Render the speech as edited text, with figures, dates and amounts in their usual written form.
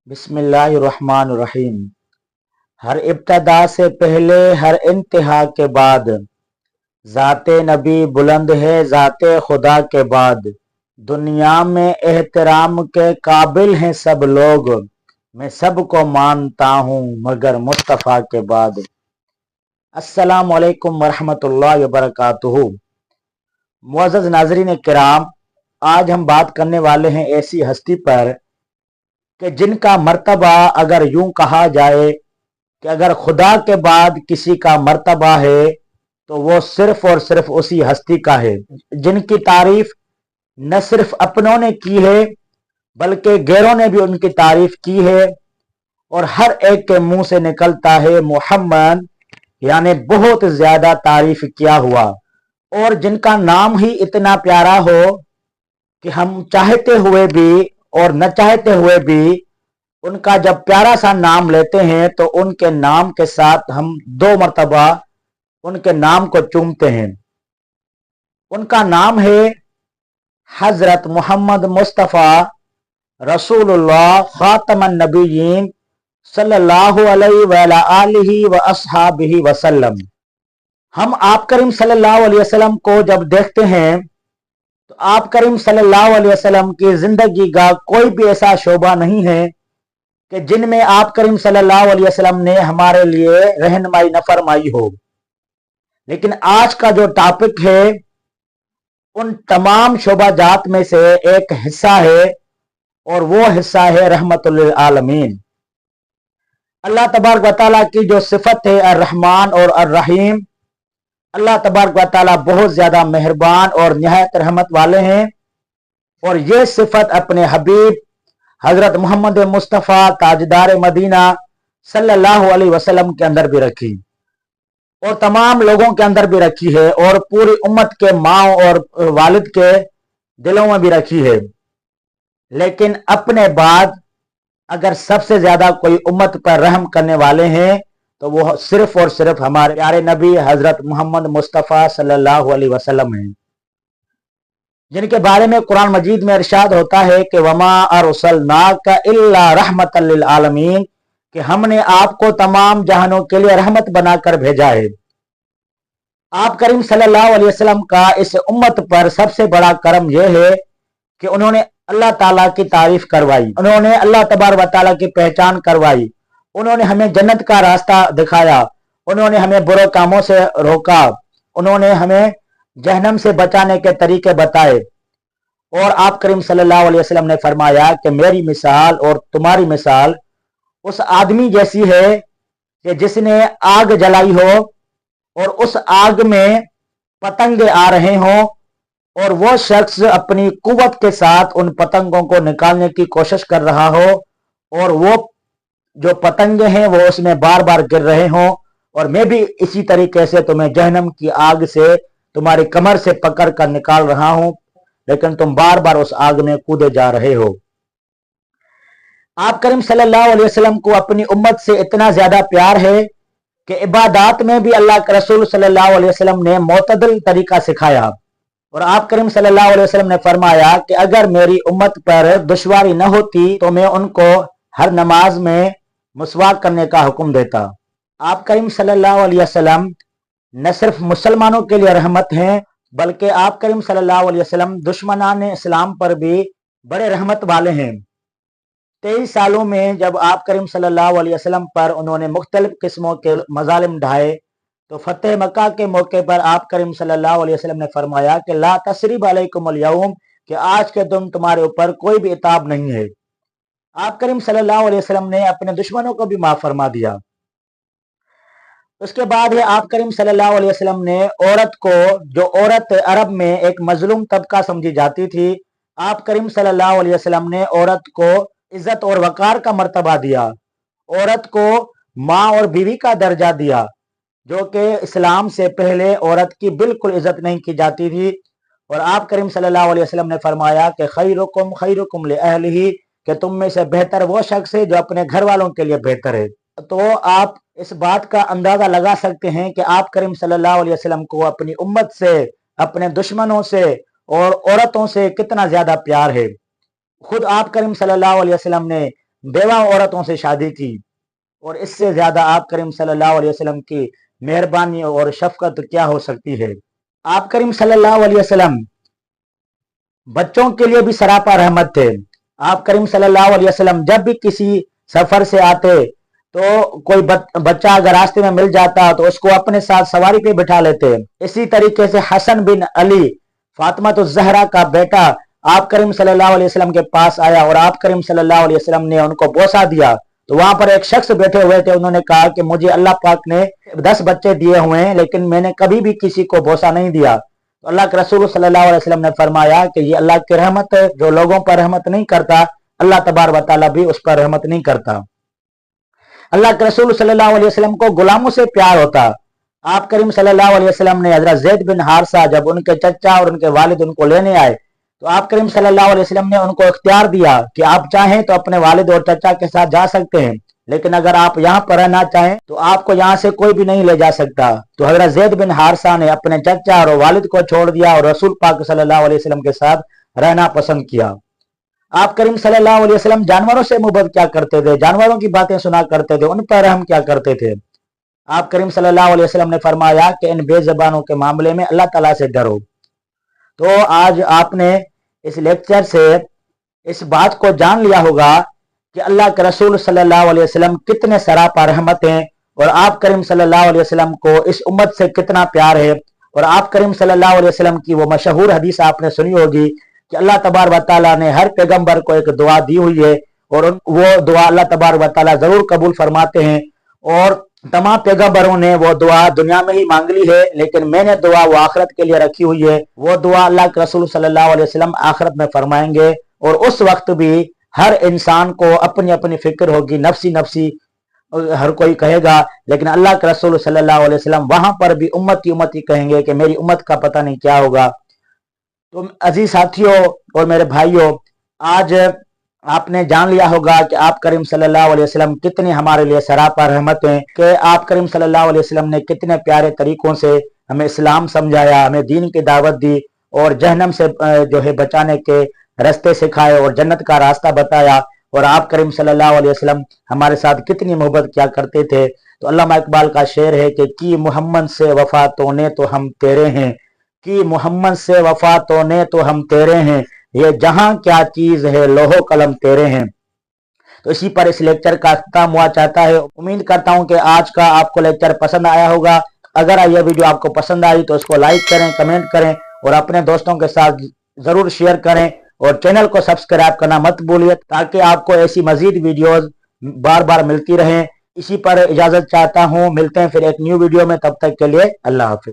बिस्मिल्लाहिर्रहमानिर्रहीम। हर इब्तदा से पहले हर इंतहा के बाद ज़ाते नबी बुलंद है ज़ाते खुदा के बाद। दुनिया में एहतराम के काबिल हैं सब लोग, मैं सबको मानता हूँ मगर मुस्तफ़ा के बाद। अस्सलामु अलैकुम वरहमतुल्लाहि वबरकातुहू। मुअज़्ज़ज़ नाज़रीन किराम, आज हम बात करने वाले हैं ऐसी हस्ती पर कि जिनका मर्तबा अगर यूं कहा जाए कि अगर खुदा के बाद किसी का मर्तबा है तो वो सिर्फ और सिर्फ उसी हस्ती का है, जिनकी तारीफ न सिर्फ अपनों ने की है बल्कि गैरों ने भी उनकी तारीफ की है और हर एक के मुंह से निकलता है मोहम्मद, यानी बहुत ज्यादा तारीफ किया हुआ, और जिनका नाम ही इतना प्यारा हो कि हम चाहते हुए भी और न चाहते हुए भी उनका जब प्यारा सा नाम लेते हैं तो उनके नाम के साथ हम दो मर्तबा उनके नाम को चूमते हैं। उनका नाम है हजरत मोहम्मद मुस्तफ़ा रसूलुल्लाह खातमन नबीयीन सल्लल्लाहु अलैहि व अस्हाबिही वसल्लम। हम आप करीम सल्लल्लाहु अलैहि वसल्लम को जब देखते हैं तो आप करीम सल्लल्लाहु अलैहि वसल्लम की जिंदगी का कोई भी ऐसा शोबा नहीं है कि जिनमें आप करीम सल्लल्लाहु अलैहि वसल्लम ने हमारे लिए रहनुमाई न फरमाई हो। लेकिन आज का जो टॉपिक है उन तमाम शोबाजात में से एक हिस्सा है और वो हिस्सा है रहमतुल लिल आलमीन। अल्लाह तबारक व तआला की जो सिफत है अर्रहमान और अर्रहीम, अल्लाह तबारक व तआला बहुत ज्यादा मेहरबान और निहायत रहमत वाले हैं और ये सिफत अपने हबीब हजरत मोहम्मद मुस्तफ़ा ताजदार मदीना सल्लल्लाहु अलैहि वसल्लम के अंदर भी रखी और तमाम लोगों के अंदर भी रखी है और पूरी उम्मत के माँ और वालिद के दिलों में भी रखी है। लेकिन अपने बाद अगर सबसे ज्यादा कोई उम्मत पर रहम करने वाले हैं तो वो सिर्फ और सिर्फ हमारे प्यारे नबी हजरत मोहम्मद मुस्तफ़ा सल्लल्लाहु अलैहि वसल्लम हैं, जिनके बारे में कुरान मजीद में इरशाद होता है कि वमा अरसलनाका इल्ला रहमतल लिल आलमीन, कि हमने आपको तमाम जहानों के लिए रहमत बनाकर भेजा है। आप करीम सल्लल्लाहु अलैहि वसल्लम का इस उम्मत पर सबसे बड़ा करम यह है कि उन्होंने अल्लाह ताला की तारीफ करवाई, उन्होंने अल्लाह तबारक व तआला की पहचान करवाई, उन्होंने हमें जन्नत का रास्ता दिखाया, उन्होंने हमें बुरे कामों से रोका, उन्होंने हमें जहन्नम से बचाने के तरीके बताए। और आप करीम सल्लल्लाहु अलैहि वसल्लम ने फरमाया कि मेरी मिसाल और तुम्हारी मिसाल उस आदमी जैसी है कि जिसने आग जलाई हो और उस आग में पतंगे आ रहे हों और वो शख्स अपनी कुव्वत के साथ उन पतंगों को निकालने की कोशिश कर रहा हो और वो जो पतंगे हैं वो उसमें बार बार गिर रहे हों, और मैं भी इसी तरीके से तुम्हें जहन्नम की आग से तुम्हारी कमर से पकड़ कर निकाल रहा हूं, लेकिन तुम बार बार उस आग में कूदे जा रहे हो। आप करीम सल्लल्लाहु अलैहि वसल्लम को अपनी उम्मत से इतना ज्यादा प्यार है कि इबादत में भी अल्लाह के रसूल सल्लल्लाहु अलैहि वसल्लम ने मोतदल तरीका सिखाया और आप करीम सल्लल्लाहु अलैहि वसल्लम ने फरमाया कि अगर मेरी उम्मत पर दुश्वारी न होती तो मैं उनको हर नमाज में मुसवाक करने का हुक्म देता। आप करीम सल्लल्लाहु अलैहि वसल्लम न सिर्फ मुसलमानों के लिए रहमत हैं बल्कि आप करीम सल्लल्लाहु अलैहि वसल्लम दुश्मनान इस्लाम पर भी बड़े रहमत वाले हैं। 23 सालों में जब आप करीम सल्लल्लाहु अलैहि वसल्लम पर उन्होंने मुख्तलिफ किस्मों के मजालिम ढाए तो फतेह मक्का के मौके पर आप करीम सल्लल्लाहु अलैहि वसल्लम ने फरमाया कि ला तसरीब अलैकुमुल यौम, कि आज के दिन तुम्हारे ऊपर कोई भी इताब नहीं है। आप करीम सल्लल्लाहु अलैहि वसल्लम ने अपने दुश्मनों को भी माफ फरमा दिया। उसके बाद है आप करीम सल्लल्लाहु अलैहि वसल्लम ने औरत को, जो औरत अरब में एक मजलूम तबका समझी जाती थी, आप करीम सल्लल्लाहु अलैहि वसल्लम ने औरत को इज्जत और वकार का मर्तबा दिया, औरत को माँ और बीवी का दर्जा दिया, जो कि इस्लाम से पहले औरत की बिल्कुल इज्जत नहीं की जाती थी। और आप करीम सल्लल्लाहु अलैहि वसल्लम ने फरमाया कि खैरुकुम लिअहलिही, कि तुम में से बेहतर वो शख्स है जो अपने घर वालों के लिए बेहतर है। तो आप इस बात का अंदाजा लगा सकते हैं कि आप करीम सल्लल्लाहु अलैहि वसल्लम को अपनी उम्मत से, अपने दुश्मनों से और औरतों से कितना ज्यादा प्यार है। खुद आप करीम सल्लल्लाहु अलैहि वसल्लम ने बेवा औरतों से शादी की, और इससे ज्यादा आप करीम सल्लल्लाहु अलैहि वसल्लम की मेहरबानी और शफकत क्या हो सकती है। आप करीम सल्लल्लाहु अलैहि वसल्लम बच्चों के लिए भी सरापा रहमत थे। आप करीम सल्लल्लाहु अलैहि वसल्लम जब भी किसी सफर से आते तो कोई बच्चा अगर रास्ते में मिल जाता तो उसको अपने साथ सवारी पे बिठा लेते। इसी तरीके से हसन बिन अली फातिमा तो जहरा का बेटा आप करीम सल्लल्लाहु अलैहि वसल्लम के पास आया और आप करीम सल्लल्लाहु अलैहि वसल्लम ने उनको बोसा दिया। तो वहां पर एक शख्स बैठे हुए थे, उन्होंने कहा कि मुझे अल्लाह पाक ने 10 बच्चे दिए हुए हैं लेकिन मैंने कभी भी किसी को बोसा नहीं दिया। तो अल्लाह के रसूल सल्लल्लाहु अलैहि वसल्लम ने फरमाया कि ये अल्लाह की रहमत है, जो लोगों पर रहमत नहीं करता अल्लाह तबार व तआला भी उस पर रहमत नहीं करता। अल्लाह के रसूल सल्लल्लाहु अलैहि वसल्लम को गुलामों से प्यार होता। आप करीम सल्लल्लाहु अलैहि वसल्लम ने हजरत ज़ैद बिन हारिसा जब उनके चचा और उनके वालिद उनको लेने आए तो आप करीम सल्लल्लाहु अलैहि वसल्लम ने उनको इख्तियार दिया कि आप चाहें तो अपने वालिद और चचा के साथ जा सकते हैं, लेकिन अगर आप यहाँ पर रहना चाहें तो आपको यहाँ से कोई भी नहीं ले जा सकता। तो हजरत ज़ैद बिन हारिसा ने अपने चचा और वालिद को छोड़ दिया और रसूल पाक सल्लल्लाहु अलैहि वसल्लम के साथ रहना पसंद किया। आप करीम सल्लल्लाहु अलैहि वसल्लम जानवरों से मोहब्बत क्या करते थे, जानवरों की बातें सुना करते थे, उन पर रहम क्या करते थे। आप करीम सल्लल्लाहु अलैहि वसल्लम ने फरमाया कि इन बेज़बानों के मामले में अल्लाह ताला से डरो। तो आज आपने इस लेक्चर से इस बात को जान लिया होगा कि अल्लाह के रसूल सल्लल्लाहु अलैहि वसल्लम कितने सरापा रहमत हैं और आप करीम सल्लल्लाहु अलैहि वसल्लम को इस उम्मत से कितना प्यार है। और आप करीम सल्लल्लाहु अलैहि वसल्लम की वो मशहूर हदीस आपने सुनी होगी कि अल्लाह तबार व तआला ने हर पैगंबर को एक दुआ दी हुई है और वो दुआ अल्लाह तबार व तआला जरूर कबूल फरमाते हैं। और तमाम पैगंबरों ने वो दुआ दुनिया में ही मांग ली है, लेकिन मैंने दुआ वो आखिरत के लिए रखी हुई है। वो दुआ अल्लाह के रसूल सल्लल्लाहु अलैहि वसल्लम आखिरत में फरमाएंगे और उस वक्त भी हर इंसान को अपनी अपनी फिक्र होगी, नफसी नफसी हर कोई कहेगा, लेकिन अल्लाह के रसूल सल्लल्लाहु अलैहि वसल्लम वहां पर भी उम्मती कहेंगे कि मेरी उम्मत का पता नहीं क्या होगा। तो अजीज साथियों और मेरे भाइयों, आज आपने जान लिया होगा कि आप करीम सल्लल्लाहु अलैहि वसल्लम कितने हमारे लिए सरापा रहमत हैं, कि आप करीम सल्लल्लाहु अलैहि वसल्लम ने कितने प्यारे तरीकों से हमें इस्लाम समझाया, हमें दीन की दावत दी और जहन्नम से जो है बचाने के रास्ते सिखाए और जन्नत का रास्ता बताया। और आप करीम सल्लल्लाहु अलैहि वसल्लम हमारे साथ कितनी मोहब्बत किया करते थे। तो अल्लामा इकबाल का शेर है कि की मोहम्मद से वफा तोने तो हम तेरे हैं, कि मोहम्मद से वफा तोने तो हम तेरे हैं, ये जहां क्या चीज है लोहो कलम तेरे हैं। तो इसी पर इस लेक्चर का अख्ताम हुआ चाहता है। उम्मीद करता हूं कि आज का आपको लेक्चर पसंद आया होगा। अगर यह वीडियो आपको पसंद आई तो इसको लाइक करें, कमेंट करें और अपने दोस्तों के साथ जरूर शेयर करें और चैनल को सब्सक्राइब करना मत भूलिए ताकि आपको ऐसी मजीद वीडियोस बार बार मिलती रहें। इसी पर इजाजत चाहता हूं, मिलते हैं फिर एक न्यू वीडियो में, तब तक के लिए अल्लाह हाफिज।